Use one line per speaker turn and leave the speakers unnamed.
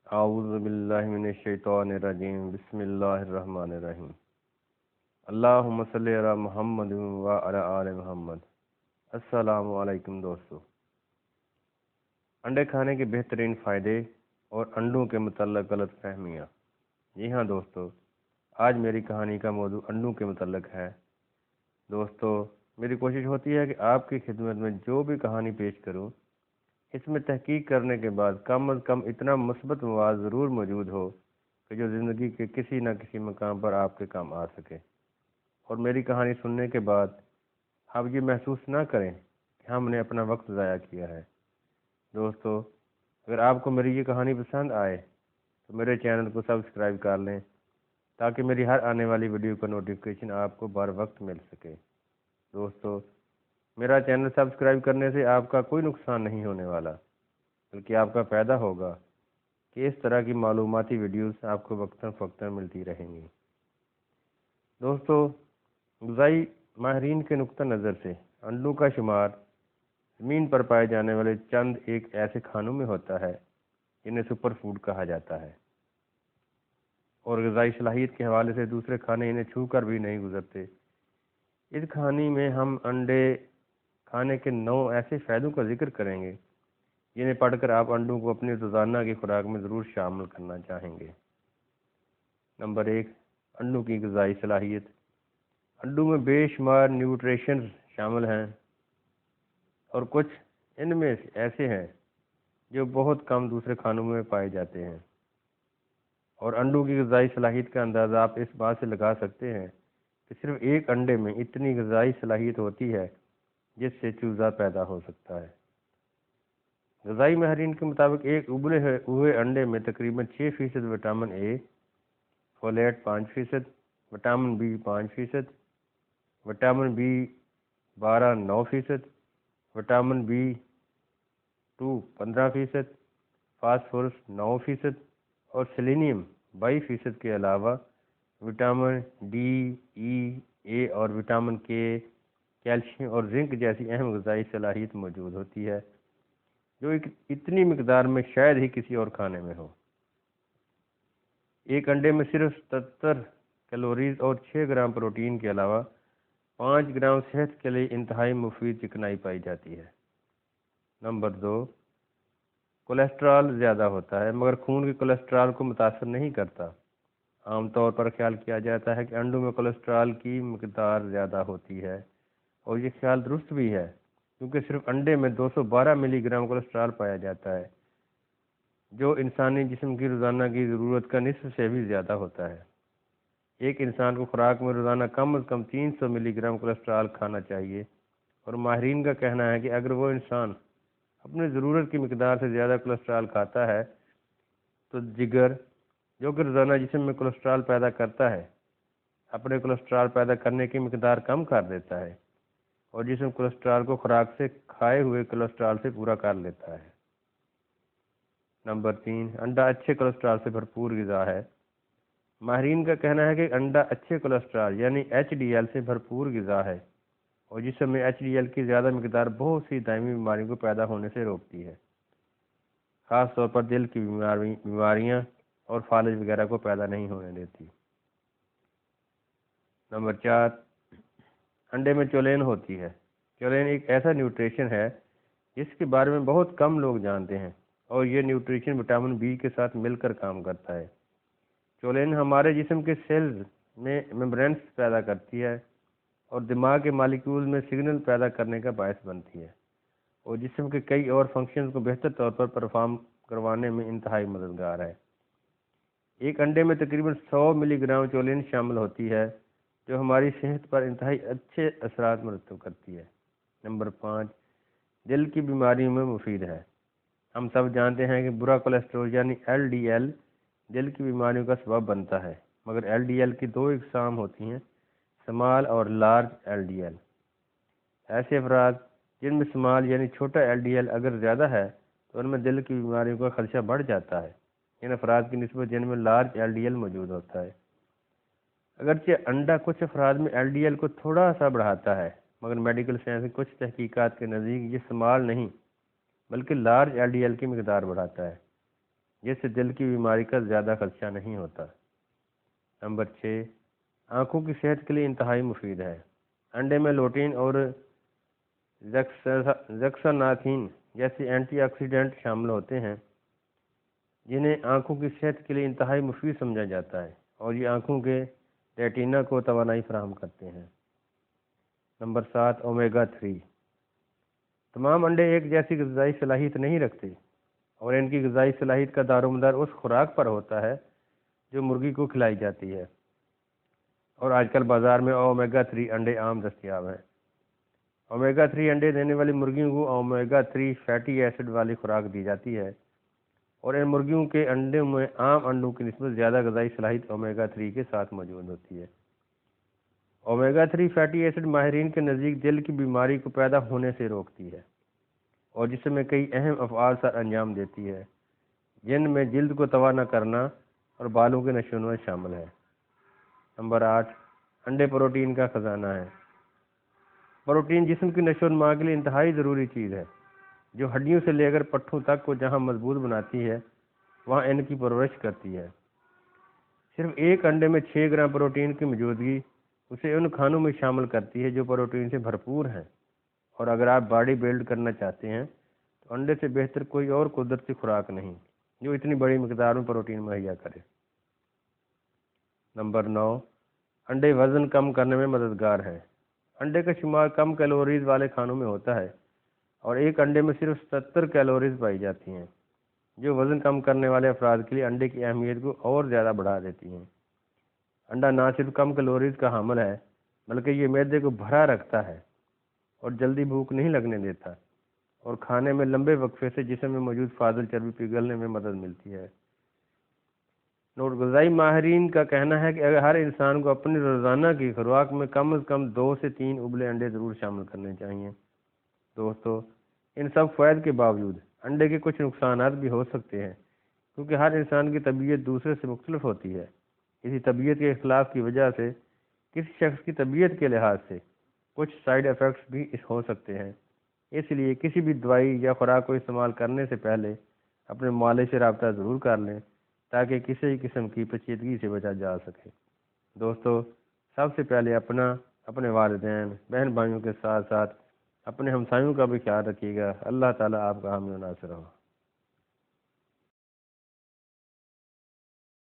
اعوذ باللہ من الشیطان الرجیم بسم اللہ الرحمن الرحیم اللہم صلی علی محمد و علی آل محمد۔ السلام علیکم دوستو، انڈے کھانے کے بہترین فائدے اور انڈوں کے متعلق غلط فہمیاں۔ جی ہاں دوستو، آج میری کہانی کا موضوع انڈوں کے متعلق ہے۔ دوستو، میری کوشش ہوتی ہے کہ آپ کی خدمت میں جو بھی کہانی پیش کروں اس میں تحقیق کرنے کے بعد کم از کم اتنا مثبت مواد ضرور موجود ہو کہ جو زندگی کے کسی نہ کسی مقام پر آپ کے کام آ سکے، اور میری کہانی سننے کے بعد آپ یہ محسوس نہ کریں کہ ہم نے اپنا وقت ضائع کیا ہے۔ دوستو، اگر آپ کو میری یہ کہانی پسند آئے تو میرے چینل کو سبسکرائب کر لیں تاکہ میری ہر آنے والی ویڈیو کا نوٹیفیکیشن آپ کو بر وقت مل سکے۔ دوستو، میرا چینل سبسکرائب کرنے سے آپ کا کوئی نقصان نہیں ہونے والا، بلکہ آپ کا فائدہ ہوگا کہ اس طرح کی معلوماتی ویڈیوز آپ کو وقتاً فوقتاً ملتی رہیں گی۔ دوستو، غذائی ماہرین کے نقطہ نظر سے انڈوں کا شمار زمین پر پائے جانے والے چند ایک ایسے کھانوں میں ہوتا ہے جنہیں سپر فوڈ کہا جاتا ہے، اور غذائی صلاحیت کے حوالے سے دوسرے کھانے انہیں چھو کر بھی نہیں گزرتے۔ اس کہانی میں ہم انڈے کھانے کے 9 ایسے فائدوں کا ذکر کریں گے جنہیں پڑھ کر آپ انڈوں کو اپنی روزانہ کی خوراک میں ضرور شامل کرنا چاہیں گے۔ نمبر 1، انڈوں کی غذائی صلاحیت۔ انڈوں میں بے شمار نیوٹریشنز شامل ہیں، اور کچھ ان میں ایسے ہیں جو بہت کم دوسرے کھانوں میں پائے جاتے ہیں۔ اور انڈوں کی غذائی صلاحیت کا اندازہ آپ اس بات سے لگا سکتے ہیں کہ صرف ایک انڈے میں اتنی غذائی صلاحیت ہوتی ہے جس سے چوزہ پیدا ہو سکتا ہے۔ غذائی ماہرین کے مطابق ایک ابلے ہوئے انڈے میں تقریباً 6% vitamin A, folate 5%، vitamin B 5%، vitamin B 12 9%، vitamin B 2 15%، phosphorus 9%، اور سیلینیم 22% کے علاوہ وٹامن ڈی، ای، اے اور وٹامن کے، کیلشیم اور زنک جیسی اہم غذائی صلاحیت موجود ہوتی ہے جو اتنی مقدار میں شاید ہی کسی اور کھانے میں ہو۔ ایک انڈے میں صرف 77 کیلوریز اور 6 گرام پروٹین کے علاوہ 5 گرام صحت کے لیے انتہائی مفید چکنائی پائی جاتی ہے۔ نمبر 2، کولیسٹرول زیادہ ہوتا ہے مگر خون کے کولیسٹرول کو متاثر نہیں کرتا۔ عام طور پر خیال کیا جاتا ہے کہ انڈوں میں کولیسٹرول کی مقدار زیادہ ہوتی ہے، اور یہ خیال درست بھی ہے کیونکہ صرف انڈے میں 212 ملی گرام کولیسٹرول پایا جاتا ہے، جو انسانی جسم کی روزانہ کی ضرورت کا نصف سے بھی زیادہ ہوتا ہے۔ ایک انسان کو خوراک میں روزانہ کم از کم 300 ملی گرام کولیسٹرول کھانا چاہیے، اور ماہرین کا کہنا ہے کہ اگر وہ انسان اپنی ضرورت کی مقدار سے زیادہ کولیسٹرول کھاتا ہے تو جگر، جو کہ روزانہ جسم میں کولیسٹرول پیدا کرتا ہے، اپنے کولیسٹرول پیدا کرنے کی مقدار کم کر دیتا ہے، اور جسم کولیسٹرول کو خوراک سے کھائے ہوئے کولیسٹرول سے پورا کر لیتا ہے۔ نمبر 3، انڈا اچھے کولیسٹرول سے بھرپور غذا ہے۔ ماہرین کا کہنا ہے کہ انڈا اچھے کولیسٹرول یعنی ایچ ڈی ایل سے بھرپور غذا ہے، اور جسم میں ایچ ڈی ایل کی زیادہ مقدار بہت سی دائمی بیماریوں کو پیدا ہونے سے روکتی ہے، خاص طور پر دل کی بیماریاں اور فالج وغیرہ کو پیدا نہیں ہونے دیتی۔ نمبر 4، انڈے میں چولین ہوتی ہے۔ چولین ایک ایسا نیوٹریشن ہے جس کے بارے میں بہت کم لوگ جانتے ہیں، اور یہ نیوٹریشن وٹامن بی کے ساتھ مل کر کام کرتا ہے۔ چولین ہمارے جسم کے سیلز میں میمبرینز پیدا کرتی ہے اور دماغ کے مالیکیول میں سگنل پیدا کرنے کا باعث بنتی ہے، اور جسم کے کئی اور فنکشنز کو بہتر طور پر پرفارم کروانے میں انتہائی مددگار ہے۔ ایک انڈے میں تقریباً 100 ملی گرام چولین شامل ہوتی ہے جو ہماری صحت پر انتہائی اچھے اثرات مرتب کرتی ہے۔ نمبر 5، دل کی بیماریوں میں مفید ہے۔ ہم سب جانتے ہیں کہ برا کولیسٹرول یعنی ایل ڈی ایل دل کی بیماریوں کا سبب بنتا ہے، مگر ایل ڈی ایل کی 2 اقسام ہوتی ہیں، سمال اور لارج ایل ڈی ایل۔ ایسے افراد جن میں سمال یعنی چھوٹا ایل ڈی ایل اگر زیادہ ہے تو ان میں دل کی بیماریوں کا خدشہ بڑھ جاتا ہے، ان افراد کی نسبت جن میں لارج ایل ڈی ایل موجود ہوتا ہے۔ اگرچہ انڈا کچھ افراد میں ایل ڈی ایل کو تھوڑا سا بڑھاتا ہے، مگر میڈیکل سائنس کی کچھ تحقیقات کے نزدیک یہ سمال نہیں بلکہ لارج ایل ڈی ایل کی مقدار بڑھاتا ہے، جس سے دل کی بیماری کا زیادہ خدشہ نہیں ہوتا۔ نمبر 6، آنکھوں کی صحت کے لیے انتہائی مفید ہے۔ انڈے میں لوٹین اور زیکساناتھین جیسے اینٹی آکسیڈنٹ شامل ہوتے ہیں جنہیں آنکھوں کی صحت کے لیے انتہائی مفید سمجھا جاتا ہے، اور یہ آنکھوں کے ریٹینا کو توانائی فراہم کرتے ہیں۔ Number 7، omega 3۔ تمام انڈے ایک جیسی غذائی صلاحیت نہیں رکھتے، اور ان کی غذائی صلاحیت کا دار و مدار اس خوراک پر ہوتا ہے جو مرغی کو کھلائی جاتی ہے، اور آج کل بازار میں اومیگا 3 انڈے عام دستیاب ہیں۔ اومیگا 3 انڈے دینے والی مرغیوں کو اومیگا 3 فیٹی ایسڈ والی خوراک دی جاتی ہے، اور ان مرغیوں کے انڈوں میں عام انڈوں کی نسبت زیادہ غذائی صلاحیت اومیگا 3 کے ساتھ موجود ہوتی ہے۔ اومیگا 3 فیٹی ایسڈ ماہرین کے نزدیک دل کی بیماری کو پیدا ہونے سے روکتی ہے، اور جسم میں کئی اہم افعال سر انجام دیتی ہے، جن میں جلد کو توانا کرنا اور بالوں کے نشو و نما شامل ہے۔ نمبر 8، انڈے پروٹین کا خزانہ ہے۔ پروٹین جسم کی نشو و نما کے لیے انتہائی ضروری چیز ہے، جو ہڈیوں سے لے کر پٹھوں تک کو جہاں مضبوط بناتی ہے وہاں ان کی پرورش کرتی ہے۔ صرف ایک انڈے میں 6 گرام پروٹین کی موجودگی اسے ان کھانوں میں شامل کرتی ہے جو پروٹین سے بھرپور ہیں، اور اگر آپ باڈی بلڈ کرنا چاہتے ہیں تو انڈے سے بہتر کوئی اور قدرتی خوراک نہیں جو اتنی بڑی مقدار میں پروٹین مہیا کرے۔ نمبر 9، انڈے وزن کم کرنے میں مددگار ہیں۔ انڈے کا شمار کم کیلوریز والے کھانوں میں ہوتا ہے، اور ایک انڈے میں صرف 70 کیلوریز پائی جاتی ہیں، جو وزن کم کرنے والے افراد کے لیے انڈے کی اہمیت کو اور زیادہ بڑھا دیتی ہیں۔ انڈا نہ صرف کم کیلوریز کا حامل ہے، بلکہ یہ معدے کو بھرا رکھتا ہے اور جلدی بھوک نہیں لگنے دیتا، اور کھانے میں لمبے وقفے سے جسم میں موجود فاضل چربی پگھلنے میں مدد ملتی ہے۔ غذائی ماہرین کا کہنا ہے کہ اگر ہر انسان کو اپنی روزانہ کی خوراک میں کم از کم 2 سے 3 ابلے انڈے ضرور شامل کرنے چاہیے۔ دوستو، ان سب فوائد کے باوجود انڈے کے کچھ نقصانات بھی ہو سکتے ہیں، کیونکہ ہر انسان کی طبیعت دوسرے سے مختلف ہوتی ہے۔ اسی طبیعت کے اختلاف کی وجہ سے کسی شخص کی طبیعت کے لحاظ سے کچھ سائیڈ ایفیکٹس بھی ہو سکتے ہیں، اس لیے کسی بھی دوائی یا خوراک کو استعمال کرنے سے پہلے اپنے معالج سے رابطہ ضرور کر لیں تاکہ کسی قسم کی پیچیدگی سے بچا جا سکے۔ دوستو، سب سے پہلے اپنے والدین، بہن بھائیوں کے ساتھ ساتھ اپنے ہمسایوں کا بھی خیال رکھیے گا۔ اللہ تعالیٰ آپ کا حامی و ناصر ہو۔